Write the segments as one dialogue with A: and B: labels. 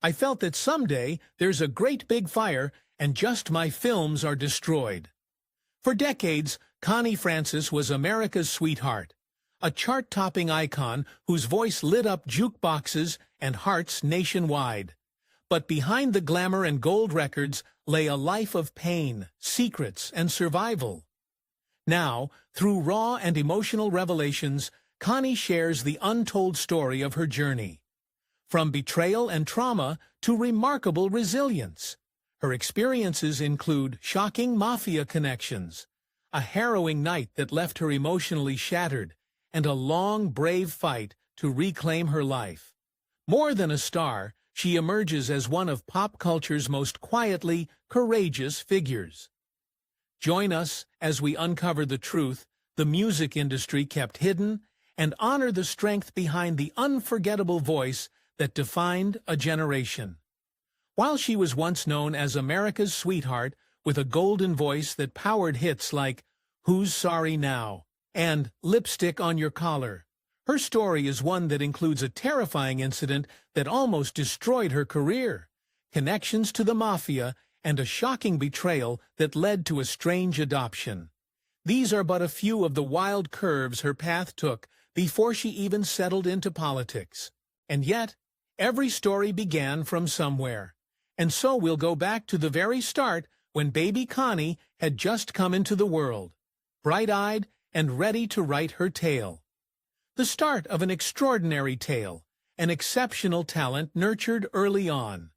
A: I felt that someday there's a great big fire and just my films are destroyed. For decades, Connie Francis was America's sweetheart, a chart-topping icon whose voice lit up jukeboxes and hearts nationwide. But behind the glamour and gold records lay a life of pain, secrets, and survival. Now, through raw and emotional revelations, Connie shares the untold story of her journey. From betrayal and trauma to remarkable resilience. Her experiences include shocking Mafia connections, a harrowing night that left her emotionally shattered, and a long, brave fight to reclaim her life. More than a star, she emerges as one of pop culture's most quietly courageous figures. Join us as we uncover the truth the music industry kept hidden and honor the strength behind the unforgettable voice that defined a generation. While she was once known as America's sweetheart with a golden voice that powered hits like Who's Sorry Now and Lipstick on Your Collar, her story is one that includes a terrifying incident that almost destroyed her career, connections to the Mafia, and a shocking betrayal that led to a strange adoption. These are but a few of the wild curves her path took before she even settled into politics. And yet, every story began from somewhere. And so we'll go back to the very start when baby Connie had just come into the world, bright-eyed and ready to write her tale. The start of an extraordinary tale, an exceptional talent nurtured early on.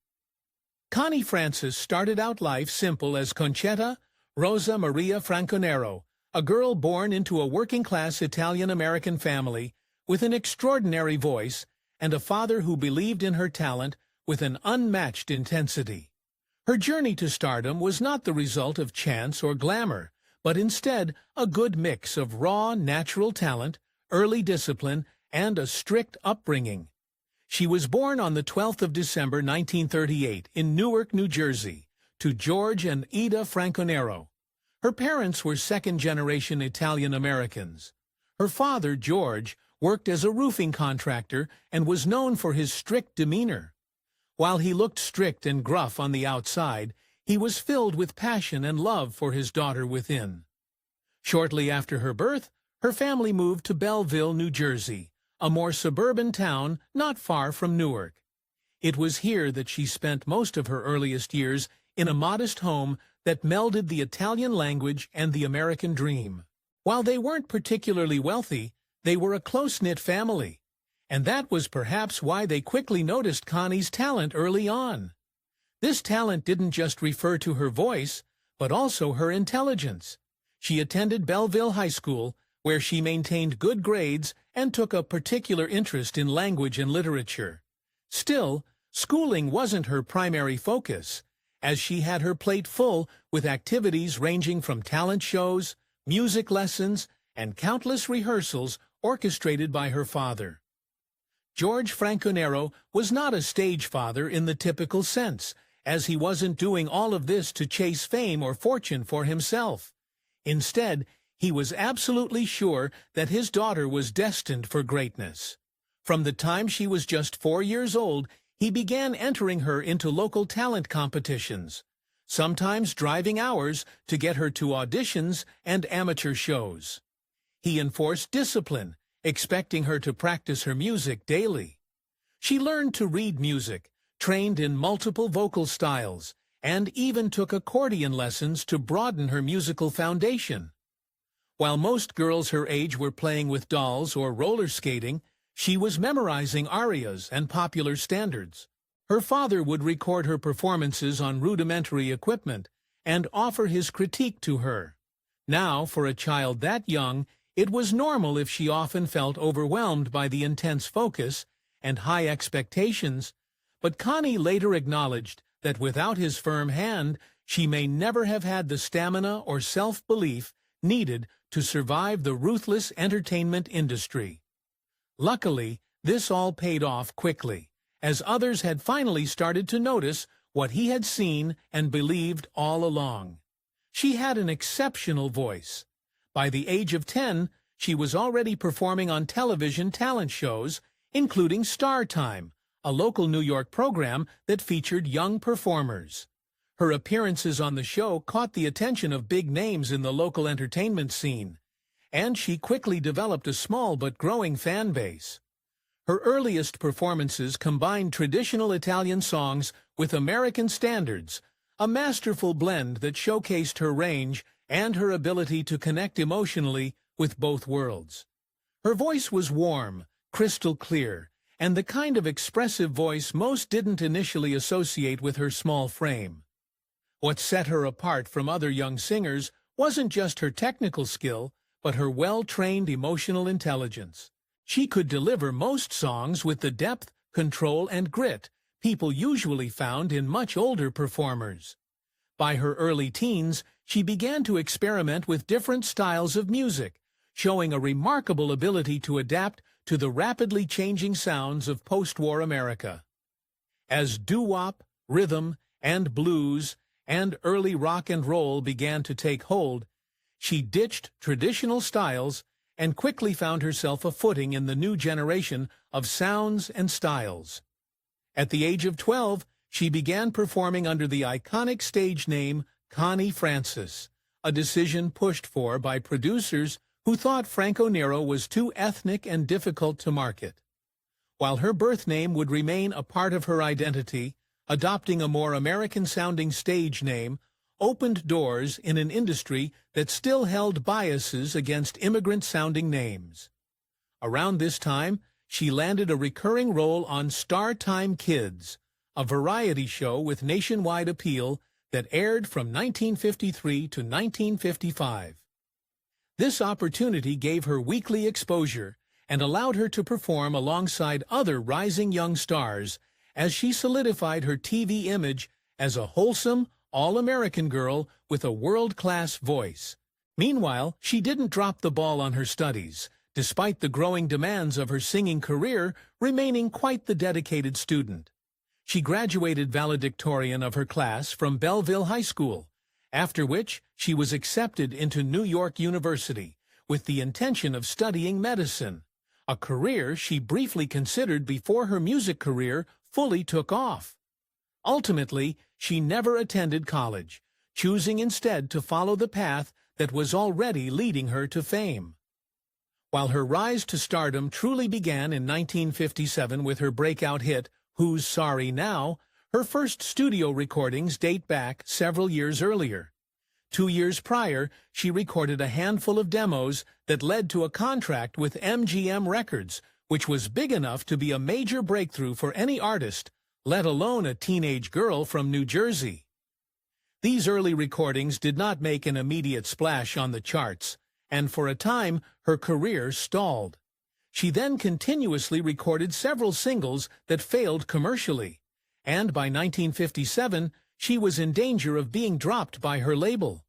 A: Connie Francis started out life simple as Concetta Rosa Maria Franconero, a girl born into a working-class Italian-American family with an extraordinary voice and a father who believed in her talent with an unmatched intensity. Her journey to stardom was not the result of chance or glamour, but instead a good mix of raw, natural talent, early discipline, and a strict upbringing. She was born on the 12th of December 1938 in Newark, New Jersey, to George and Ida Franconero. Her parents were second-generation Italian-Americans. Her father, George, worked as a roofing contractor and was known for his strict demeanor. While he looked strict and gruff on the outside, he was filled with passion and love for his daughter within. Shortly after her birth, her family moved to Belleville, New Jersey, a more suburban town not far from Newark. It was here that she spent most of her earliest years in a modest home that melded the Italian language and the American dream. While they weren't particularly wealthy, they were a close-knit family, and that was perhaps why they quickly noticed Connie's talent early on. This talent didn't just refer to her voice, but also her intelligence. She attended Belleville High School, where she maintained good grades and took a particular interest in language and literature. Still, schooling wasn't her primary focus, as she had her plate full with activities ranging from talent shows, music lessons, and countless rehearsals orchestrated by her father. George Franconero was not a stage father in the typical sense, as he wasn't doing all of this to chase fame or fortune for himself. Instead, he was absolutely sure that his daughter was destined for greatness. From the time she was just 4 years old, he began entering her into local talent competitions, sometimes driving hours to get her to auditions and amateur shows. He enforced discipline, expecting her to practice her music daily. She learned to read music, trained in multiple vocal styles, and even took accordion lessons to broaden her musical foundation. While most girls her age were playing with dolls or roller skating, she was memorizing arias and popular standards. Her father would record her performances on rudimentary equipment and offer his critique to her. Now, for a child that young, it was normal if she often felt overwhelmed by the intense focus and high expectations, but Connie later acknowledged that without his firm hand, she may never have had the stamina or self-belief needed to survive the ruthless entertainment industry. Luckily, this all paid off quickly, as others had finally started to notice what he had seen and believed all along. She had an exceptional voice. By the age of 10, she was already performing on television talent shows, including Star Time, a local New York program that featured young performers. Her appearances on the show caught the attention of big names in the local entertainment scene, and she quickly developed a small but growing fan base. Her earliest performances combined traditional Italian songs with American standards, a masterful blend that showcased her range and her ability to connect emotionally with both worlds. Her voice was warm, crystal clear, and the kind of expressive voice most didn't initially associate with her small frame. What set her apart from other young singers wasn't just her technical skill, but her well-trained emotional intelligence. She could deliver most songs with the depth, control, and grit people usually found in much older performers. By her early teens, she began to experiment with different styles of music, showing a remarkable ability to adapt to the rapidly changing sounds of post-war America. As doo-wop, rhythm, and blues, and early rock and roll began to take hold, she ditched traditional styles and quickly found herself a footing in the new generation of sounds and styles. At the age of 12, she began performing under the iconic stage name Connie Francis, a decision pushed for by producers who thought Franco Nero was too ethnic and difficult to market. While her birth name would remain a part of her identity, adopting a more American-sounding stage name opened doors in an industry that still held biases against immigrant-sounding names. Around this time, she landed a recurring role on Star Time Kids, a variety show with nationwide appeal that aired from 1953 to 1955. This opportunity gave her weekly exposure and allowed her to perform alongside other rising young stars as she solidified her TV image as a wholesome, all-American girl with a world-class voice. Meanwhile, she didn't drop the ball on her studies, despite the growing demands of her singing career remaining quite the dedicated student. She graduated valedictorian of her class from Belleville High School, after which she was accepted into New York University with the intention of studying medicine, a career she briefly considered before her music career fully took off. Ultimately, she never attended college, choosing instead to follow the path that was already leading her to fame. While her rise to stardom truly began in 1957 with her breakout hit, Who's Sorry Now?, her first studio recordings date back several years earlier. 2 years prior, she recorded a handful of demos that led to a contract with MGM Records, which was big enough to be a major breakthrough for any artist, let alone a teenage girl from New Jersey. These early recordings did not make an immediate splash on the charts, and for a time her career stalled. She then continuously recorded several singles that failed commercially, and by 1957 she was in danger of being dropped by her label.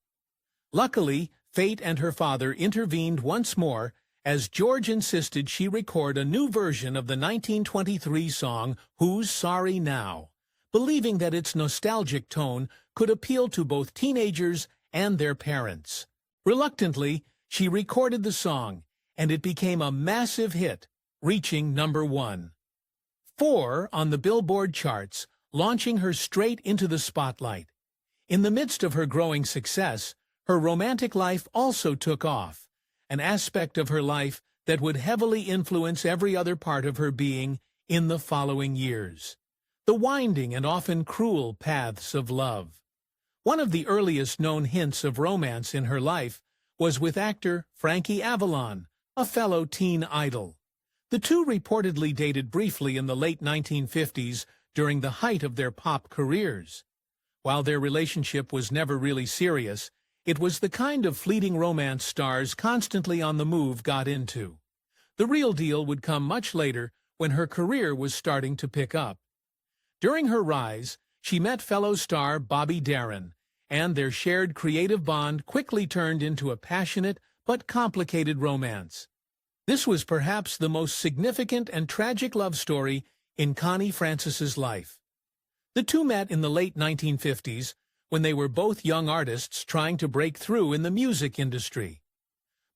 A: Luckily, fate and her father intervened once more as George insisted she record a new version of the 1923 song Who's Sorry Now?, believing that its nostalgic tone could appeal to both teenagers and their parents. Reluctantly, she recorded the song, and it became a massive hit, reaching #1. 4 on the Billboard charts, launching her straight into the spotlight. In the midst of her growing success, her romantic life also took off, an aspect of her life that would heavily influence every other part of her being in the following years. The winding and often cruel paths of love. One of the earliest known hints of romance in her life was with actor Frankie Avalon, a fellow teen idol. The two reportedly dated briefly in the late 1950s during the height of their pop careers. While their relationship was never really serious, it was the kind of fleeting romance stars constantly on the move got into. The real deal would come much later when her career was starting to pick up. During her rise, she met fellow star Bobby Darin, and their shared creative bond quickly turned into a passionate but complicated romance. This was perhaps the most significant and tragic love story in Connie Francis's life. The two met in the late 1950s when they were both young artists trying to break through in the music industry.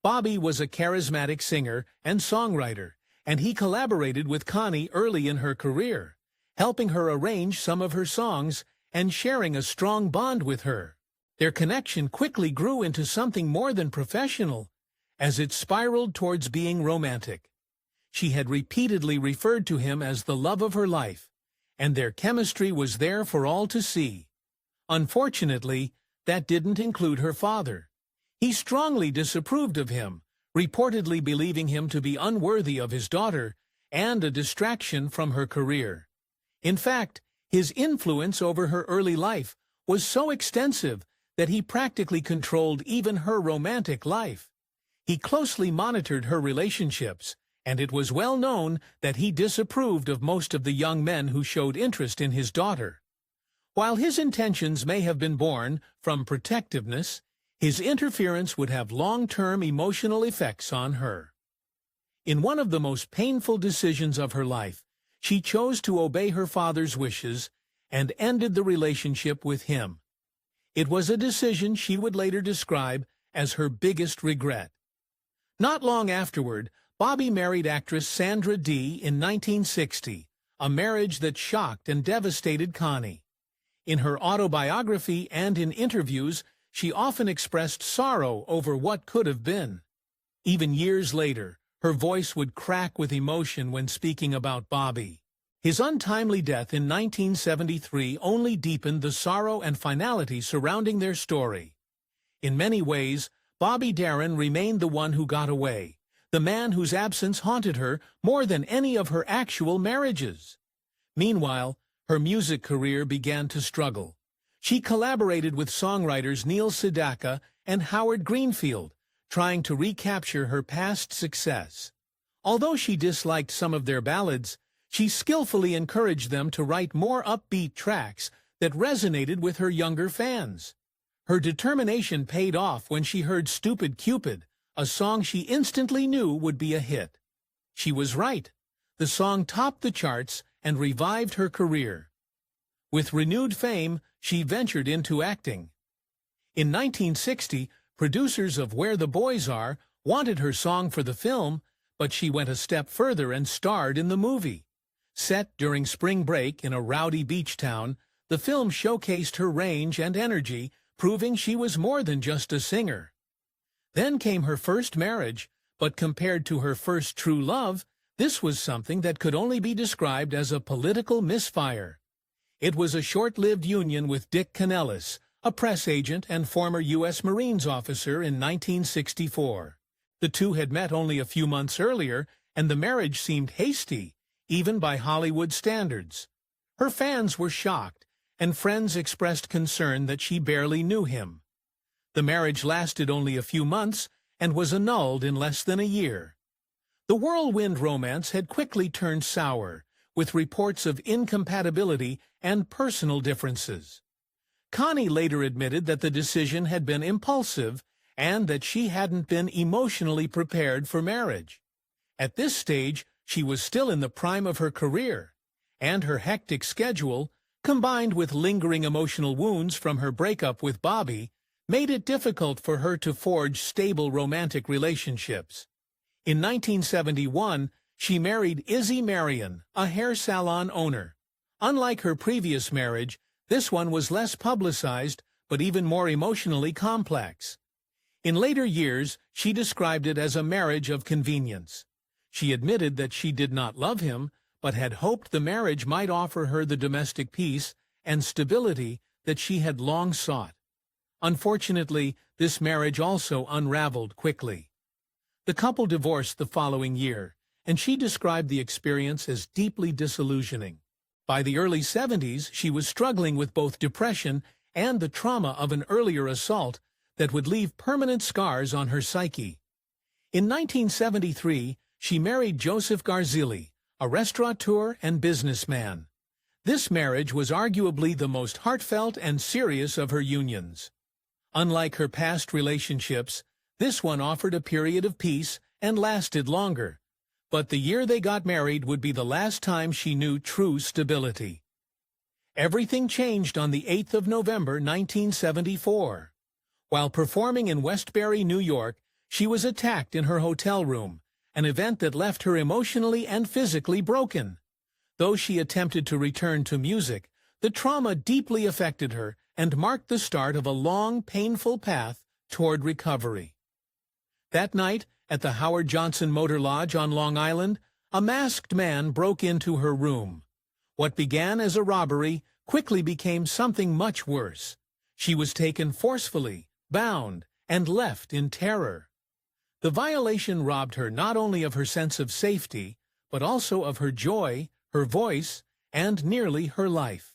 A: Bobby was a charismatic singer and songwriter, and he collaborated with Connie early in her career, helping her arrange some of her songs and sharing a strong bond with her. Their connection quickly grew into something more than professional, as it spiraled towards being romantic. She had repeatedly referred to him as the love of her life, and their chemistry was there for all to see. Unfortunately, that didn't include her father. He strongly disapproved of him, reportedly believing him to be unworthy of his daughter and a distraction from her career. In fact, his influence over her early life was so extensive that he practically controlled even her romantic life. He closely monitored her relationships, and it was well known that he disapproved of most of the young men who showed interest in his daughter. While his intentions may have been born from protectiveness, his interference would have long-term emotional effects on her. In one of the most painful decisions of her life, she chose to obey her father's wishes and ended the relationship with him. It was a decision she would later describe as her biggest regret. Not long afterward, Bobby married actress Sandra Dee in 1960, a marriage that shocked and devastated Connie. In her autobiography and in interviews, she often expressed sorrow over what could have been. Even years later, her voice would crack with emotion when speaking about Bobby. His untimely death in 1973 only deepened the sorrow and finality surrounding their story. In many ways, Bobby Darin remained the one who got away, the man whose absence haunted her more than any of her actual marriages. Meanwhile, her music career began to struggle. She collaborated with songwriters Neil Sedaka and Howard Greenfield, trying to recapture her past success. Although she disliked some of their ballads, she skillfully encouraged them to write more upbeat tracks that resonated with her younger fans. Her determination paid off when she heard Stupid Cupid, a song she instantly knew would be a hit. She was right. The song topped the charts and revived her career. With renewed fame, she ventured into acting. In 1960, producers of Where the Boys Are wanted her song for the film, but she went a step further and starred in the movie. Set during spring break in a rowdy beach town, the film showcased her range and energy, proving she was more than just a singer. Then came her first marriage, but compared to her first true love, this was something that could only be described as a political misfire. It was a short-lived union with Dick Canellis, a press agent and former U.S. Marines officer in 1964. The two had met only a few months earlier, and the marriage seemed hasty, even by Hollywood standards. Her fans were shocked, and friends expressed concern that she barely knew him. The marriage lasted only a few months and was annulled in less than a year. The whirlwind romance had quickly turned sour, with reports of incompatibility and personal differences. Connie later admitted that the decision had been impulsive and that she hadn't been emotionally prepared for marriage. At this stage, she was still in the prime of her career, and her hectic schedule, combined with lingering emotional wounds from her breakup with Bobby, made it difficult for her to forge stable romantic relationships. In 1971, she married Izzy Marion, a hair salon owner. Unlike her previous marriage, this one was less publicized, but even more emotionally complex. In later years, she described it as a marriage of convenience. She admitted that she did not love him, but had hoped the marriage might offer her the domestic peace and stability that she had long sought. Unfortunately, this marriage also unraveled quickly. The couple divorced the following year, and she described the experience as deeply disillusioning. By the early 70s, she was struggling with both depression and the trauma of an earlier assault that would leave permanent scars on her psyche. In 1973, she married Joseph Garzilli, a restaurateur and businessman. This marriage was arguably the most heartfelt and serious of her unions. Unlike her past relationships, this one offered a period of peace and lasted longer. But the year they got married would be the last time she knew true stability. Everything changed on the 8th of November, 1974. While performing in Westbury, New York, she was attacked in her hotel room, an event that left her emotionally and physically broken. Though she attempted to return to music, the trauma deeply affected her and marked the start of a long, painful path toward recovery. That night, at the Howard Johnson Motor Lodge on Long Island, a masked man broke into her room. What began as a robbery quickly became something much worse. She was taken forcefully, bound, and left in terror. The violation robbed her not only of her sense of safety, but also of her joy, her voice, and nearly her life.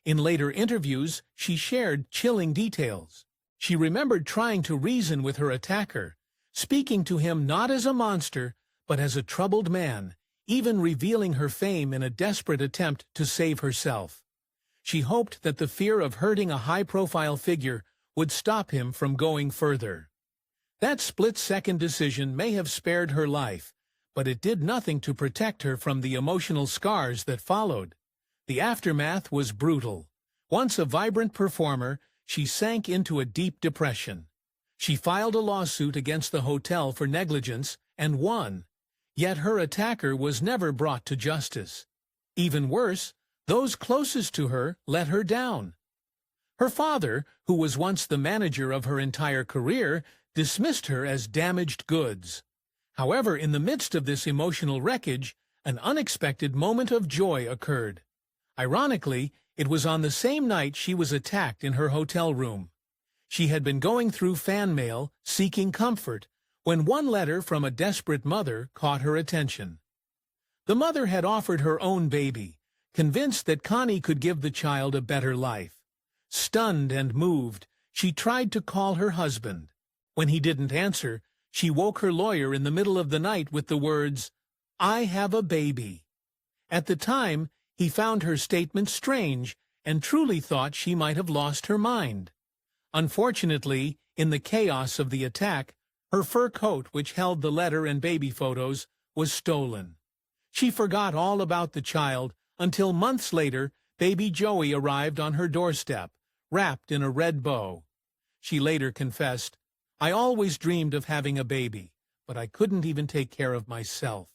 A: In later interviews, she shared chilling details. She remembered trying to reason with her attacker, speaking to him not as a monster, but as a troubled man, even revealing her fame in a desperate attempt to save herself. She hoped that the fear of hurting a high-profile figure would stop him from going further. That split-second decision may have spared her life, but it did nothing to protect her from the emotional scars that followed. The aftermath was brutal. Once a vibrant performer, she sank into a deep depression. She filed a lawsuit against the hotel for negligence and won. Yet her attacker was never brought to justice. Even worse, those closest to her let her down. Her father, who was once the manager of her entire career, dismissed her as damaged goods. However, in the midst of this emotional wreckage, an unexpected moment of joy occurred. Ironically, it was on the same night she was attacked in her hotel room. She had been going through fan mail, seeking comfort, when one letter from a desperate mother caught her attention. The mother had offered her own baby, convinced that Connie could give the child a better life. Stunned and moved, she tried to call her husband. When he didn't answer, she woke her lawyer in the middle of the night with the words, "I have a baby." At the time, he found her statement strange and truly thought she might have lost her mind. Unfortunately, in the chaos of the attack, her fur coat, which held the letter and baby photos, was stolen. She forgot all about the child until months later, baby Joey arrived on her doorstep, wrapped in a red bow. She later confessed, "I always dreamed of having a baby, but I couldn't even take care of myself."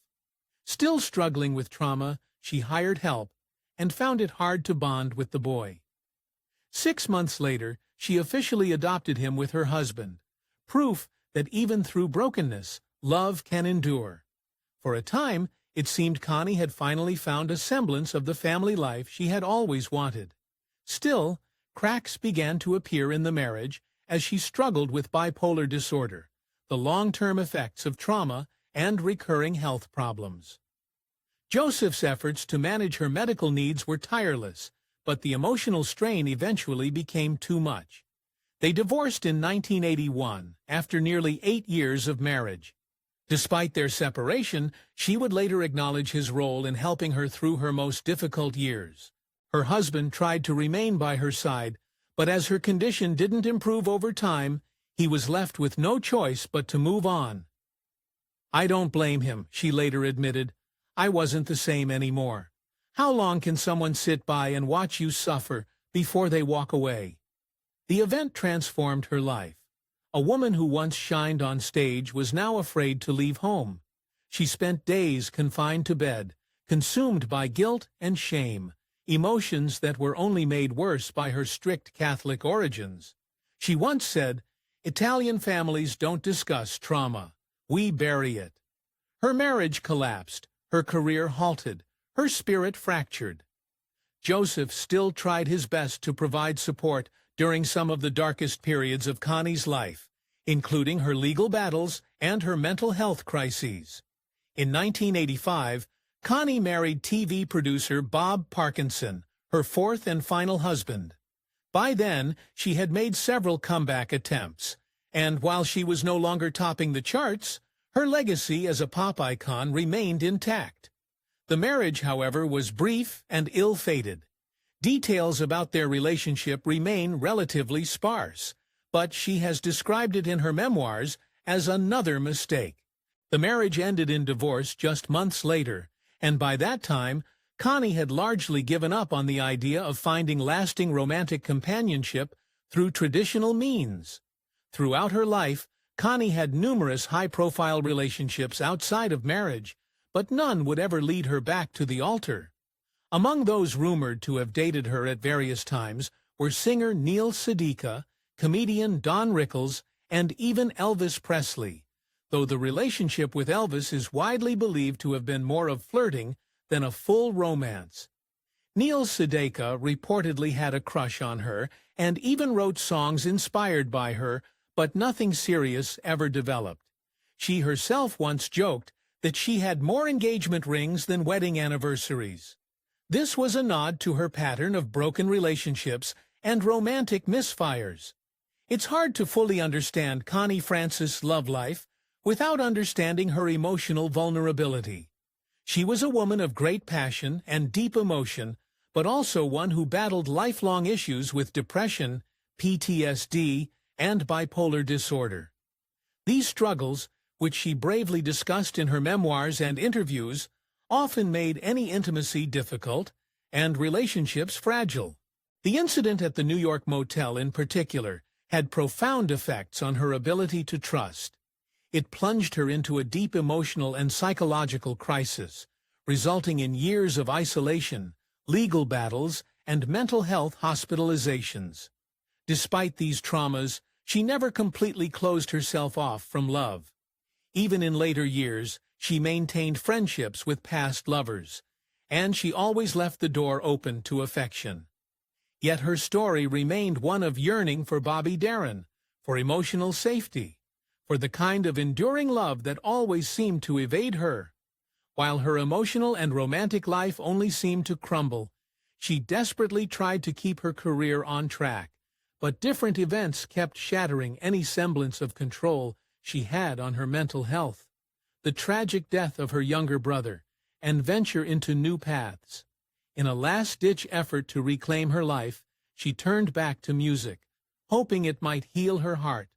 A: Still struggling with trauma, she hired help and found it hard to bond with the boy. 6 months later, she officially adopted him with her husband, proof that even through brokenness, love can endure. For a time, it seemed Connie had finally found a semblance of the family life she had always wanted. Still, cracks began to appear in the marriage as she struggled with bipolar disorder, the long-term effects of trauma, and recurring health problems. Joseph's efforts to manage her medical needs were tireless, but the emotional strain eventually became too much. They divorced in 1981, after nearly 8 years of marriage. Despite their separation, she would later acknowledge his role in helping her through her most difficult years. Her husband tried to remain by her side, but as her condition didn't improve over time, he was left with no choice but to move on. "I don't blame him," she later admitted. "I wasn't the same anymore. How long can someone sit by and watch you suffer before they walk away?" The event transformed her life. A woman who once shined on stage was now afraid to leave home. She spent days confined to bed, consumed by guilt and shame, emotions that were only made worse by her strict Catholic origins. She once said, "Italian families don't discuss trauma. We bury it." Her marriage collapsed, her career halted, her spirit fractured. Joseph still tried his best to provide support during some of the darkest periods of Connie's life, including her legal battles and her mental health crises. In 1985, Connie married TV producer Bob Parkinson, her fourth and final husband. By then, she had made several comeback attempts, and while she was no longer topping the charts, her legacy as a pop icon remained intact. The marriage, however, was brief and ill-fated. Details about their relationship remain relatively sparse, but she has described it in her memoirs as another mistake. The marriage ended in divorce just months later, and by that time, Connie had largely given up on the idea of finding lasting romantic companionship through traditional means. Throughout her life, Connie had numerous high-profile relationships outside of marriage, but none would ever lead her back to the altar. Among those rumored to have dated her at various times were singer Neil Sedaka, comedian Don Rickles, and even Elvis Presley, though the relationship with Elvis is widely believed to have been more of flirting than a full romance. Neil Sedaka reportedly had a crush on her and even wrote songs inspired by her, but nothing serious ever developed. She herself once joked that she had more engagement rings than wedding anniversaries. This was a nod to her pattern of broken relationships and romantic misfires. It's hard to fully understand Connie Francis' love life without understanding her emotional vulnerability. She was a woman of great passion and deep emotion, but also one who battled lifelong issues with depression, PTSD, and bipolar disorder. These struggles, which she bravely discussed in her memoirs and interviews, often made any intimacy difficult and relationships fragile. The incident at the New York motel in particular had profound effects on her ability to trust. It plunged her into a deep emotional and psychological crisis, resulting in years of isolation, legal battles, and mental health hospitalizations. Despite these traumas, she never completely closed herself off from love. Even in later years, she maintained friendships with past lovers, and she always left the door open to affection. Yet her story remained one of yearning for Bobby Darin, for emotional safety, for the kind of enduring love that always seemed to evade her. While her emotional and romantic life only seemed to crumble, she desperately tried to keep her career on track, but different events kept shattering any semblance of control she had on her mental health. The tragic death of her younger brother, and venture into new paths. In a last-ditch effort to reclaim her life, she turned back to music, hoping it might heal her heart,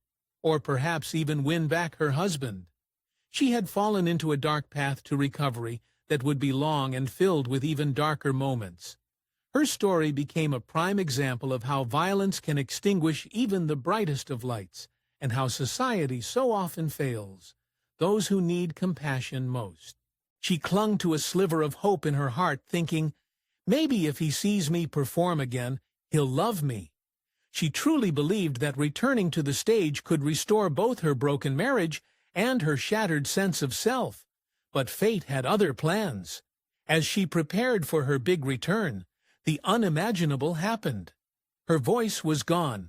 A: or perhaps even win back her husband. She had fallen into a dark path to recovery that would be long and filled with even darker moments. Her story became a prime example of how violence can extinguish even the brightest of lights, and how society so often fails those who need compassion most. She clung to a sliver of hope in her heart, thinking, maybe if he sees me perform again, he'll love me. She truly believed that returning to the stage could restore both her broken marriage and her shattered sense of self. But fate had other plans. As she prepared for her big return, the unimaginable happened. Her voice was gone.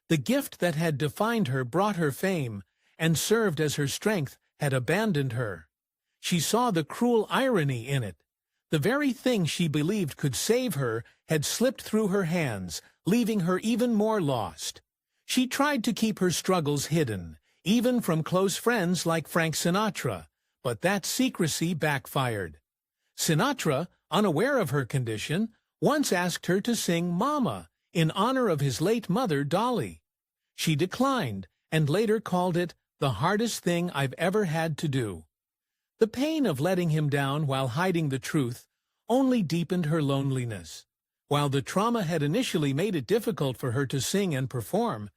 A: The gift that had defined her brought her fame and served as her strength had abandoned her. She saw the cruel irony in it. The very thing she believed could save her had slipped through her hands, leaving her even more lost. She tried to keep her struggles hidden, even from close friends like Frank Sinatra, but that secrecy backfired. Sinatra, unaware of her condition, once asked her to sing Mama in honor of his late mother, Dolly. She declined and later called it the hardest thing I've ever had to do. The pain of letting him down while hiding the truth only deepened her loneliness. While the trauma had initially made it difficult for her to sing and perform,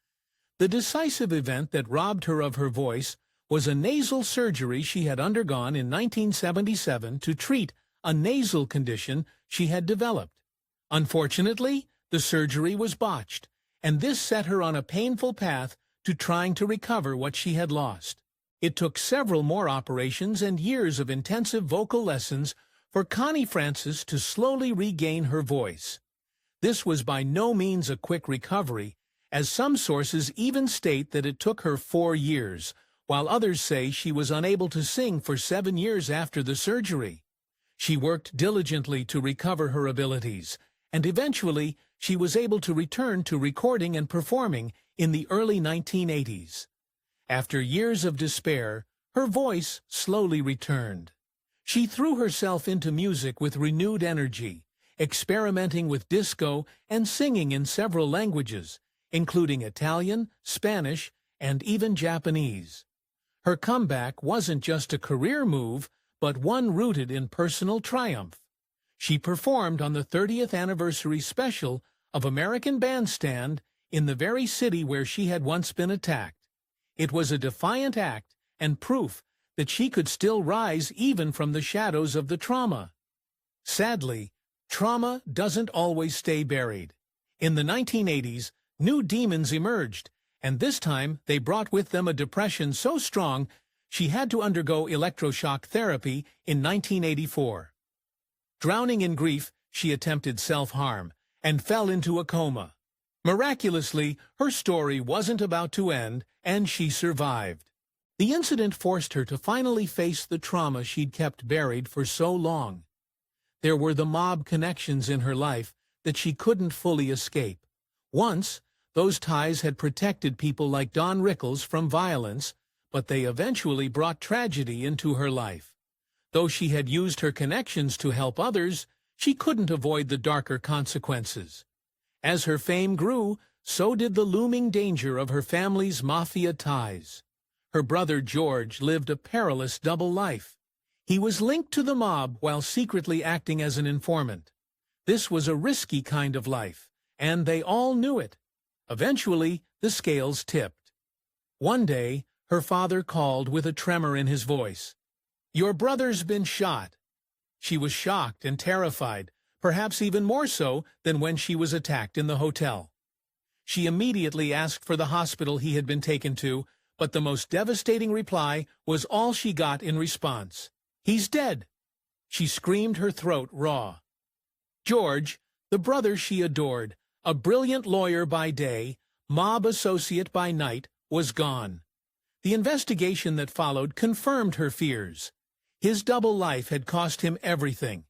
A: the decisive event that robbed her of her voice was a nasal surgery she had undergone in 1977 to treat a nasal condition she had developed. Unfortunately, the surgery was botched, and this set her on a painful path to trying to recover what she had lost. It took several more operations and years of intensive vocal lessons for Connie Francis to slowly regain her voice. This was by no means a quick recovery, as some sources even state that it took her 4 years, while others say she was unable to sing for 7 years after the surgery. She worked diligently to recover her abilities, and eventually she was able to return to recording and performing in the early 1980s. After years of despair, her voice slowly returned. She threw herself into music with renewed energy, experimenting with disco and singing in several languages, including Italian, Spanish, and even Japanese. Her comeback wasn't just a career move, but one rooted in personal triumph. She performed on the 30th anniversary special of American Bandstand in the very city where she had once been attacked. It was a defiant act and proof that she could still rise even from the shadows of the trauma. Sadly, Trauma doesn't always stay buried. In the 1980s, new demons emerged, and this time they brought with them a depression so strong she had to undergo electroshock therapy in 1984. Drowning in grief, she attempted self-harm and fell into a coma. Miraculously, her story wasn't about to end, and she survived. The incident forced her to finally face the trauma she'd kept buried for so long. There were the mob connections in her life that she couldn't fully escape. Once, those ties had protected people like Don Rickles from violence, but they eventually brought tragedy into her life. Though she had used her connections to help others, she couldn't avoid the darker consequences. As her fame grew, so did the looming danger of her family's Mafia ties. Her brother George lived a perilous double life. He was linked to the mob while secretly acting as an informant. This was a risky kind of life, and they all knew it. Eventually, the scales tipped. One day, her father called with a tremor in his voice. "Your brother's been shot." She was shocked and terrified, perhaps even more so than when she was attacked in the hotel. She immediately asked for the hospital he had been taken to, but the most devastating reply was all she got in response. "He's dead." She screamed, her throat raw. George, the brother she adored, a brilliant lawyer by day, mob associate by night, was gone. The investigation that followed confirmed her fears. His double life had cost him everything.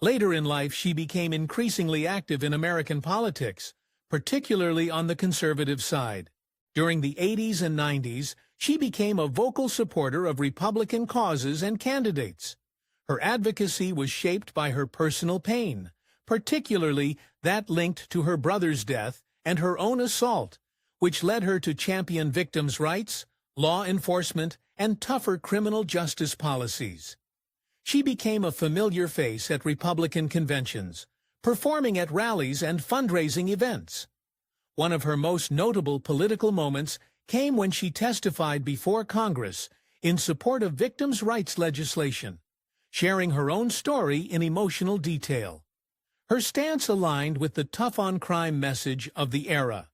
A: Later in life, she became increasingly active in American politics, particularly on the conservative side. During the 80s and 90s, she became a vocal supporter of Republican causes and candidates. Her advocacy was shaped by her personal pain, particularly that linked to her brother's death and her own assault, which led her to champion victims' rights, law enforcement, and tougher criminal justice policies. She became a familiar face at Republican conventions, performing at rallies and fundraising events. One of her most notable political moments came when she testified before Congress in support of victims' rights legislation, sharing her own story in emotional detail. Her stance aligned with the tough-on-crime message of the era.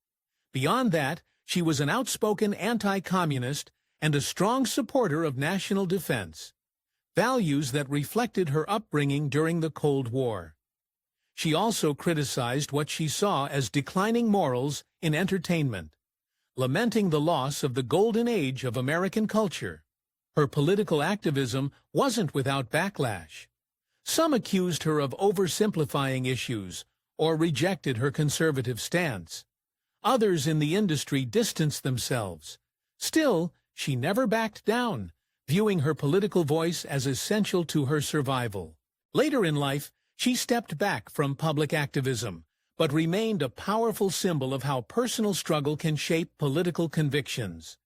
A: Beyond that, she was an outspoken anti-communist and a strong supporter of national defense, values that reflected her upbringing during the Cold War. She also criticized what she saw as declining morals in entertainment, lamenting the loss of the golden age of American culture. Her political activism wasn't without backlash. Some accused her of oversimplifying issues or rejected her conservative stance. Others in the industry distanced themselves. Still, she never backed down, viewing her political voice as essential to her survival. Later in life, she stepped back from public activism, but remained a powerful symbol of how personal struggle can shape political convictions.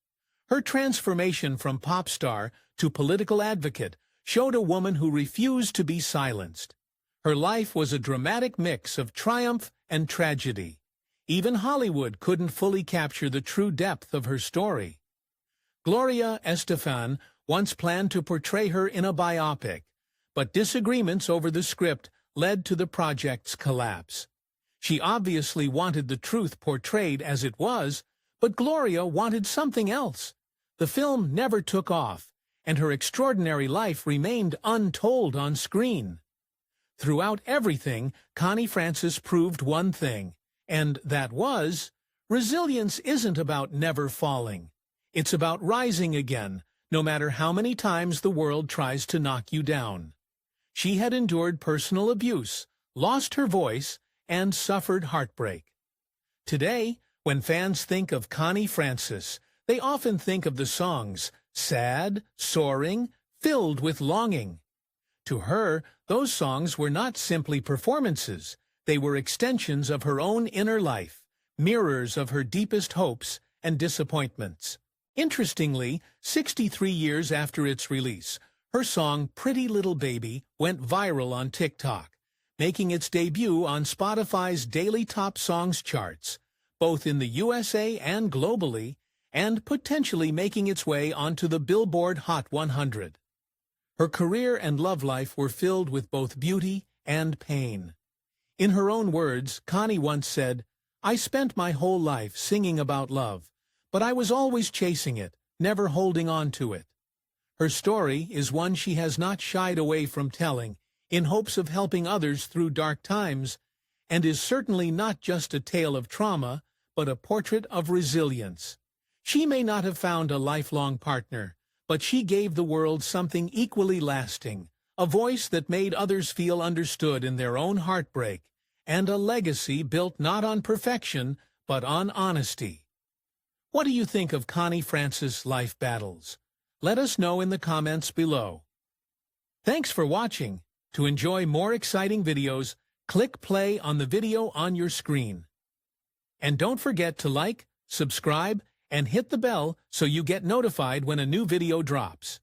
A: Her transformation from pop star to political advocate showed a woman who refused to be silenced. Her life was a dramatic mix of triumph and tragedy. Even Hollywood couldn't fully capture the true depth of her story. Gloria Estefan once planned to portray her in a biopic, but disagreements over the script led to the project's collapse. She obviously wanted the truth portrayed as it was, but Gloria wanted something else. The film never took off, and her extraordinary life remained untold on screen. Throughout everything, Connie Francis proved one thing, and that was, resilience isn't about never falling. It's about rising again, no matter how many times the world tries to knock you down. She had endured personal abuse, lost her voice, and suffered heartbreak. Today, when fans think of Connie Francis, they often think of the songs, sad, soaring, filled with longing. To her, those songs were not simply performances. They were extensions of her own inner life, mirrors of her deepest hopes and disappointments. Interestingly, 63 years after its release, her song Pretty Little Baby went viral on TikTok, making its debut on Spotify's daily top songs charts, both in the USA and globally, and potentially making its way onto the Billboard Hot 100. Her career and love life were filled with both beauty and pain. In her own words, Connie once said, "I spent my whole life singing about love, but I was always chasing it, never holding on to it." Her story is one she has not shied away from telling, in hopes of helping others through dark times, and is certainly not just a tale of trauma, but a portrait of resilience. She may not have found a lifelong partner, but she gave the world something equally lasting, a voice that made others feel understood in their own heartbreak, and a legacy built not on perfection, but on honesty. What do you think of Connie Francis' life battles? Let us know in the comments below. Thanks for watching. To enjoy more exciting videos, click play on the video on your screen. And don't forget to like, subscribe, and hit the bell so you get notified when a new video drops.